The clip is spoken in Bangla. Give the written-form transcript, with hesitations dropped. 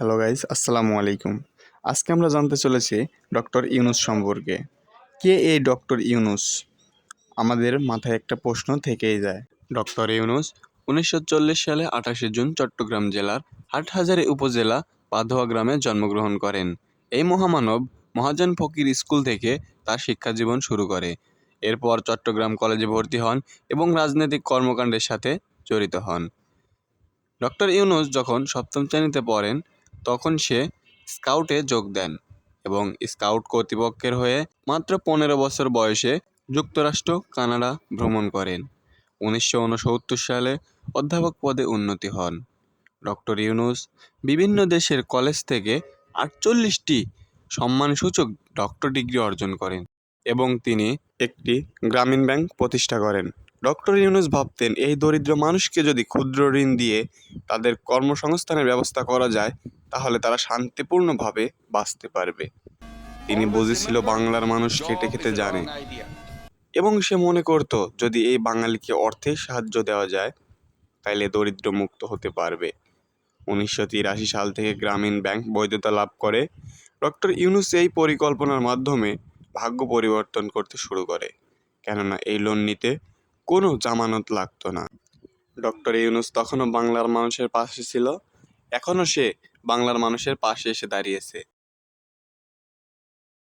হ্যালো গাইস, আসসালামু আলাইকুম। আজকে আমরা জানতে চলেছি ডক্টর ইউনূস সম্পর্কে। কে এই ডক্টর ইউনূস? আমাদের মাথায় একটা প্রশ্ন থেকেই যায়। ডক্টর ইউনূস 1940 সালে 28 জুন চট্টগ্রাম জেলার হাটহাজারী উপজেলা পাধোয়া গ্রামে জন্মগ্রহণ করেন। এই মহামানব মহাজন ফকির স্কুল থেকে তার শিক্ষাজীবন শুরু করে। এরপর চট্টগ্রাম কলেজে ভর্তি হন এবং রাজনৈতিক কর্মকাণ্ডের সাথে জড়িত হন। ডক্টর ইউনূস যখন সপ্তম শ্রেণীতে পড়েন তখন সে স্কাউটে যোগ দেন এবং স্কাউট কর্তৃপক্ষের হয়ে মাত্র 15 বছর বয়সে যুক্তরাষ্ট্র কানাডা ভ্রমণ করেন। 1969 সালে অধ্যাপক পদে উন্নীত হন। ডক্টর ইউনূস বিভিন্ন দেশের কলেজ থেকে 48টি সম্মানসূচক ডক্টর ডিগ্রি অর্জন করেন এবং তিনি একটি গ্রামীণ ব্যাংক প্রতিষ্ঠা করেন। ডক্টর ইউনূস ভাবতেন এই দরিদ্র মানুষকে যদি ক্ষুদ্র ঋণ দিয়ে তাদের কর্মসংস্থানের ব্যবস্থা করা যায় তাহলে তারা শান্তিপূর্ণভাবে বাঁচতে পারবে। তিনি বুঝেছিল বাংলার মানুষ খেটে খেতে জানে এবং সে মনে করত যদি এই বাঙালিকে অর্থের সাহায্য দেওয়া যায় তাইলে দরিদ্র মুক্ত হতে পারবে। 1983 সাল থেকে গ্রামীণ ব্যাংক বৈধতা লাভ করে। ডক্টর ইউনূস এই পরিকল্পনার মাধ্যমে ভাগ্য পরিবর্তন করতে শুরু করে, কেননা এই লোন নিতে কোনো জামানত লাগতো না। ডক্টর ইউনূস তখনও বাংলার মানুষের পাশে ছিল, এখনও সে বাংলার মানুষের পাশে এসে দাঁড়িয়েছে।